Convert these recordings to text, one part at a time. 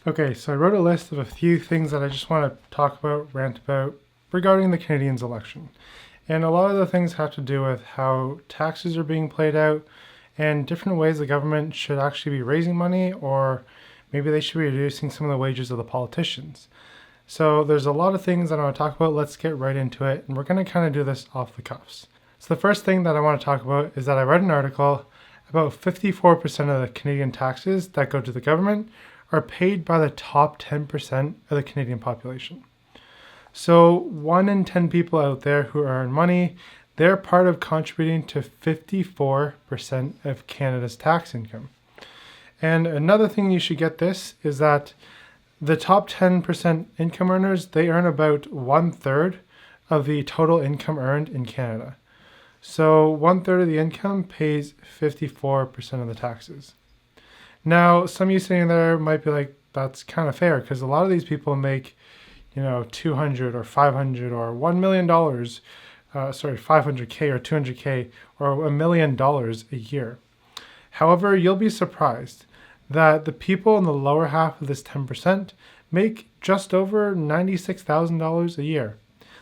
Okay, so I wrote a list of a few things that I just want to talk about, rant about regarding the Canadians' election. And a lot of the things have to do with how taxes are being played out and different ways the government should actually be raising money, or maybe they should be reducing some of the wages of the politicians. So there's a lot of things that I want to talk about. Let's get right into it. And we're going to kind of do this off the cuffs. So the first thing that I want to talk about is that I read an article about 54% of the Canadian taxes that go to the government are paid by the top 10% of the Canadian population. So 1 in 10 people out there who earn money, they're part of contributing to 54% of Canada's tax income. And another thing you should get this is that the top 10% income earners, they earn about 1/3 of the total income earned in Canada. So 1/3 of the income pays 54% of the taxes. Now, some of you sitting there might be like, that's kind of fair because a lot of these people make, 200 or 500 or $1 million, 500K or 200K or $1 million a year. However, you'll be surprised that the people in the lower half of this 10% make just over $96,000 a year.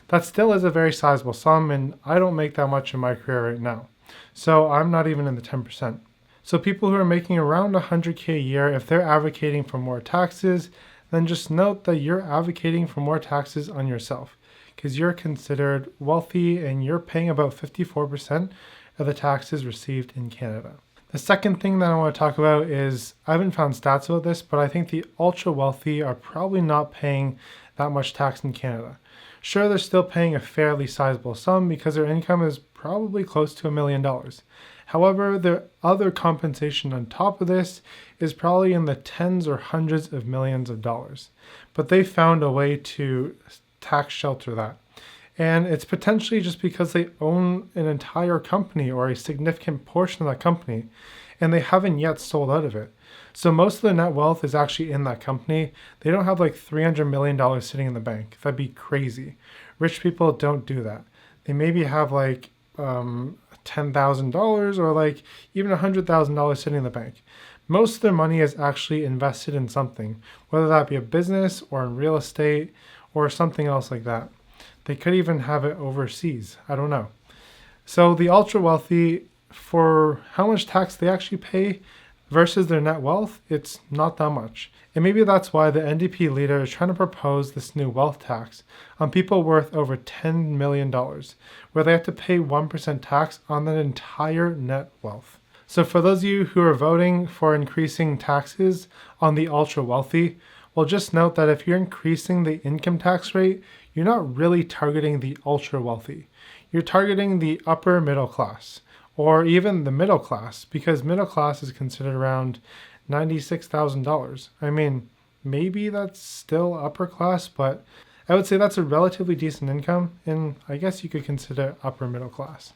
That still is a very sizable sum, and I don't make that much in my career right now. So I'm not even in the 10%. So people who are making around 100K a year, if they're advocating for more taxes, then just note that you're advocating for more taxes on yourself because you're considered wealthy and you're paying about 54% of the taxes received in Canada. The second thing that I want to talk about is, I haven't found stats about this, but I think the ultra wealthy are probably not paying that much tax in Canada. Sure, they're still paying a fairly sizable sum because their income is probably close to $1 million. However, the other compensation on top of this is probably in the tens or hundreds of millions of dollars. But they found a way to tax shelter that. And it's potentially just because they own an entire company or a significant portion of that company, and they haven't yet sold out of it. So most of the net wealth is actually in that company. They don't have like $300 million sitting in the bank. That'd be crazy. Rich people don't do that. They maybe have like $10,000 or like even $100,000 sitting in the bank. Most of their money is actually invested in something, whether that be a business or in real estate or something else like that. They could even have it overseas. I don't know. So the ultra wealthy, for how much tax they actually pay versus their net wealth, it's not that much. And maybe that's why the NDP leader is trying to propose this new wealth tax on people worth over $10 million, where they have to pay 1% tax on their entire net wealth. So for those of you who are voting for increasing taxes on the ultra wealthy, well, just note that if you're increasing the income tax rate, you're not really targeting the ultra wealthy. You're targeting the upper middle class, or even the middle class, because middle class is considered around $96,000. I mean, maybe that's still upper class, but I would say that's a relatively decent income, and I guess you could consider upper middle class.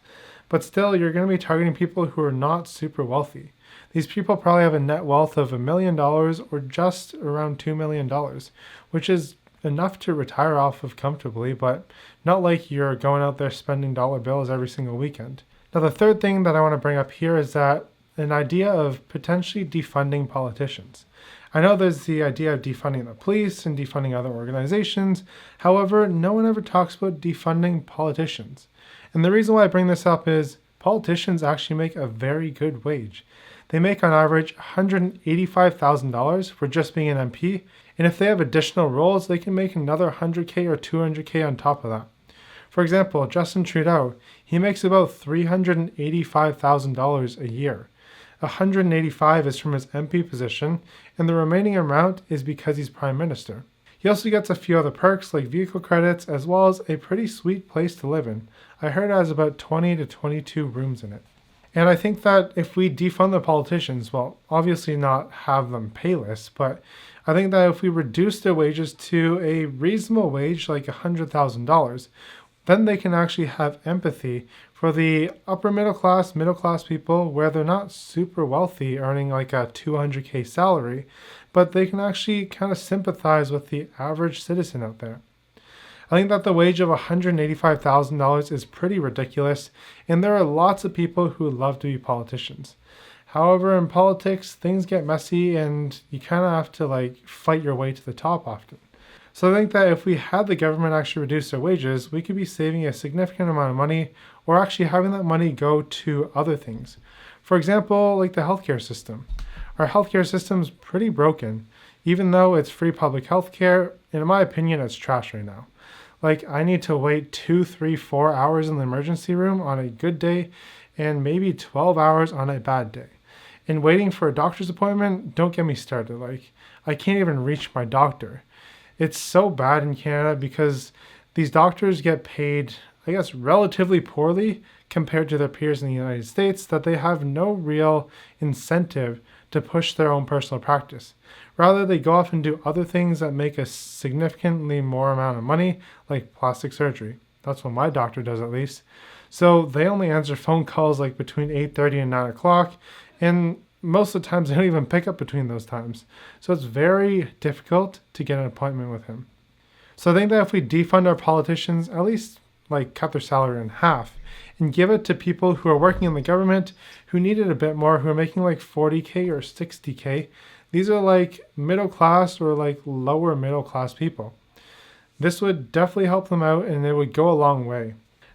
But still, you're going to be targeting people who are not super wealthy. These people probably have a net wealth of $1 million or just around $2 million, which is enough to retire off of comfortably, but not like you're going out there spending dollar bills every single weekend. Now, the third thing that I want to bring up here is that an idea of potentially defunding politicians. I know there's the idea of defunding the police and defunding other organizations. However, no one ever talks about defunding politicians. And the reason why I bring this up is politicians actually make a very good wage. They make on average $185,000 for just being an MP. And if they have additional roles, they can make another $100K or $200K on top of that. For example, Justin Trudeau, he makes about $385,000 a year. $185,000 is from his MP position, and the remaining amount is because he's Prime Minister. He also gets a few other perks like vehicle credits, as well as a pretty sweet place to live in. I heard it has about 20 to 22 rooms in it. And I think that if we defund the politicians, well, obviously not have them payless, but I think that if we reduce their wages to a reasonable wage, like $100,000, then they can actually have empathy for the upper middle class people where they're not super wealthy, earning like a $200K salary, but they can actually kind of sympathize with the average citizen out there. I think that the wage of $185,000 is pretty ridiculous, and there are lots of people who would love to be politicians. However, in politics, things get messy and you kind of have to fight your way to the top often. So I think that if we had the government actually reduce their wages, we could be saving a significant amount of money or actually having that money go to other things. For example, like the healthcare system. Our healthcare system's pretty broken. Even though it's free public healthcare, in my opinion, it's trash right now. I need to wait 2, 3, 4 hours in the emergency room on a good day and maybe 12 hours on a bad day. And waiting for a doctor's appointment, don't get me started. I can't even reach my doctor. It's so bad in Canada because these doctors get paid, I guess, relatively poorly compared to their peers in the United States, that they have no real incentive to push their own personal practice. Rather, they go off and do other things that make a significantly more amount of money, like plastic surgery. That's what my doctor does, at least. So they only answer phone calls between 8:30 and 9 o'clock, and most of the times they don't even pick up between those times. So it's very difficult to get an appointment with him. So I think that if we defund our politicians, at least cut their salary in half and give it to people who are working in the government who need it a bit more, who are making 40K or 60K. These are middle class or lower middle class people. This would definitely help them out and it would go a long way.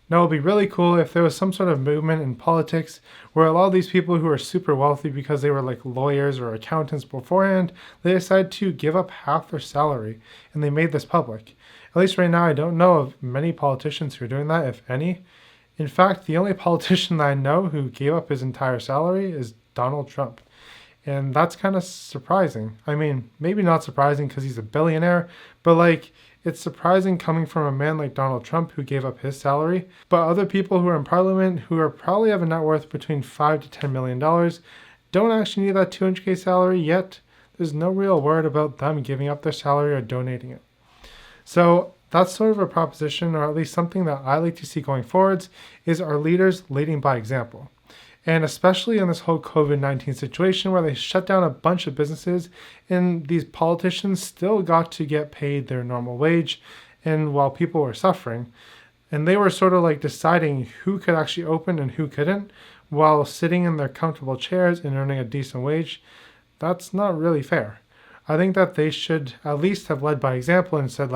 Now, it would be really cool if there was some sort of movement in politics where a lot of these people who are super wealthy because they were lawyers or accountants beforehand, they decided to give up half their salary and they made this public. At least right now, I don't know of many politicians who are doing that, if any. In fact, the only politician that I know who gave up his entire salary is Donald Trump. And that's kind of surprising. I mean, maybe not surprising because he's a billionaire, but it's surprising coming from a man like Donald Trump who gave up his salary. But other people who are in parliament who are probably have a net worth between $5 to $10 million don't actually need that 200K salary yet. There's no real word about them giving up their salary or donating it. So that's sort of a proposition, or at least something that I like to see going forwards, is our leaders leading by example. And especially in this whole COVID-19 situation where they shut down a bunch of businesses and these politicians still got to get paid their normal wage, and while people were suffering, and they were sort of deciding who could actually open and who couldn't while sitting in their comfortable chairs and earning a decent wage. That's not really fair. I think that they should at least have led by example and said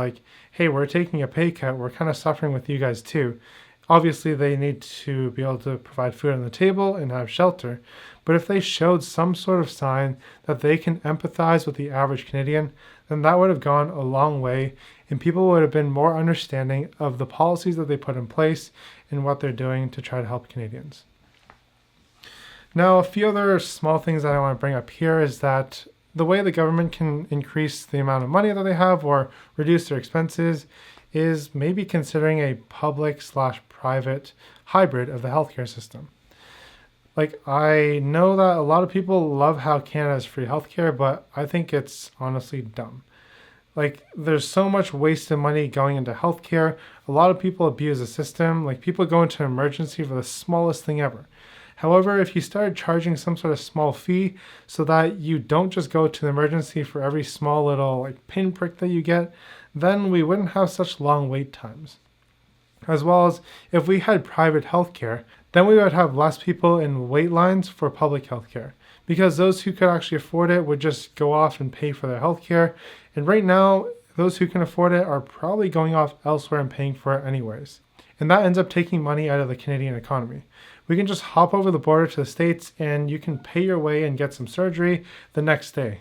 hey, we're taking a pay cut. We're kind of suffering with you guys too. Obviously, they need to be able to provide food on the table and have shelter. But if they showed some sort of sign that they can empathize with the average Canadian, then that would have gone a long way and people would have been more understanding of the policies that they put in place and what they're doing to try to help Canadians. Now, a few other small things that I want to bring up here is that the way the government can increase the amount of money that they have or reduce their expenses is maybe considering a public/private hybrid of the healthcare system. I know that a lot of people love how Canada has free healthcare, but I think it's honestly dumb. There's so much wasted money going into healthcare. A lot of people abuse the system. People go into emergency for the smallest thing ever. However, if you started charging some sort of small fee so that you don't just go to the emergency for every small little pinprick that you get, then we wouldn't have such long wait times. As well as if we had private healthcare, then we would have less people in wait lines for public healthcare, because those who could actually afford it would just go off and pay for their healthcare. And right now, those who can afford it are probably going off elsewhere and paying for it anyways. And that ends up taking money out of the Canadian economy. We can just hop over the border to the States and you can pay your way and get some surgery the next day.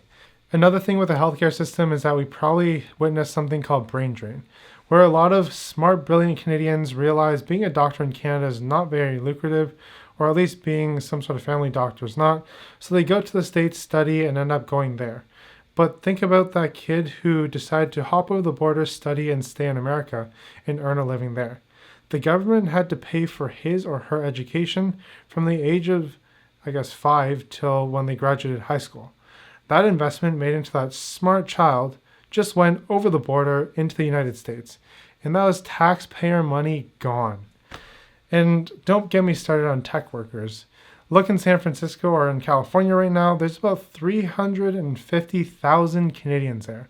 Another thing with the healthcare system is that we probably witnessed something called brain drain, where a lot of smart, brilliant Canadians realize being a doctor in Canada is not very lucrative, or at least being some sort of family doctor is not. So they go to the States, study, and end up going there. But think about that kid who decided to hop over the border, study, and stay in America and earn a living there. The government had to pay for his or her education from the age of, 5 till when they graduated high school. That investment made into that smart child just went over the border into the United States. And that was taxpayer money gone. And don't get me started on tech workers. Look in San Francisco or in California right now, there's about 350,000 Canadians there.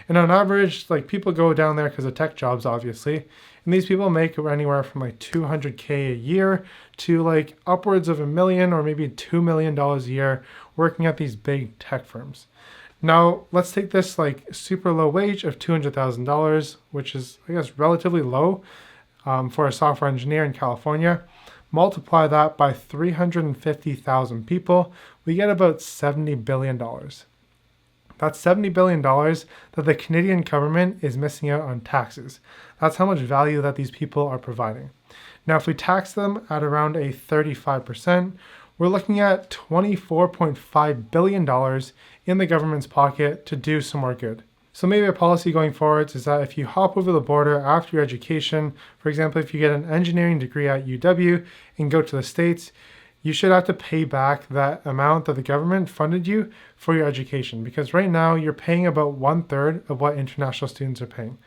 And on average, like people go down there because of tech jobs, obviously. And these people make anywhere from like 200K a year to like upwards of $1 million or maybe $2 million a year working at these big tech firms. Now, let's take this like super low wage of $200,000, which is, I guess, relatively low for a software engineer in California. Multiply that by 350,000 people, we get about $70 billion. That's $70 billion that the Canadian government is missing out on taxes. That's how much value that these people are providing. Now, if we tax them at around a 35%, we're looking at $24.5 billion in the government's pocket to do some more good. So maybe a policy going forward is that if you hop over the border after your education, for example, if you get an engineering degree at UW and go to the States, you should have to pay back that amount that the government funded you for your education, because right now you're paying about 1/3 of what international students are paying.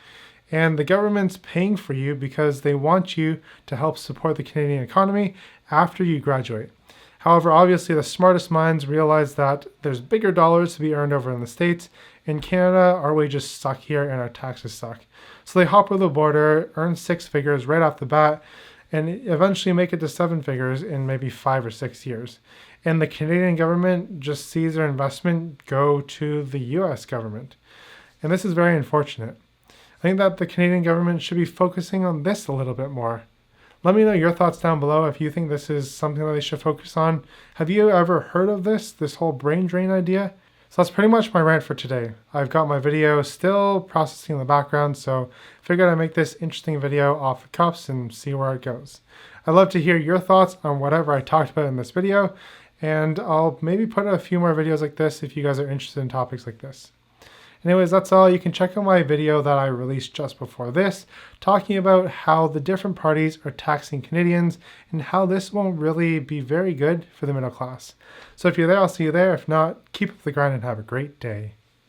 And the government's paying for you because they want you to help support the Canadian economy after you graduate. However, obviously the smartest minds realize that there's bigger dollars to be earned over in the States. In Canada, our wages suck here and our taxes suck. So they hop over the border, earn 6 figures right off the bat, and eventually make it to 7 figures in maybe 5 or 6 years. And the Canadian government just sees their investment go to the US government. And this is very unfortunate. I think that the Canadian government should be focusing on this a little bit more. Let me know your thoughts down below if you think this is something that they should focus on. Have you ever heard of this whole brain drain idea? So that's pretty much my rant for today. I've got my video still processing in the background, so figured I'd make this interesting video off the cuffs and see where it goes. I'd love to hear your thoughts on whatever I talked about in this video, and I'll maybe put out a few more videos like this if you guys are interested in topics like this. Anyways, that's all. You can check out my video that I released just before this, talking about how the different parties are taxing Canadians and how this won't really be very good for the middle class. So if you're there, I'll see you there. If not, keep up the grind and have a great day.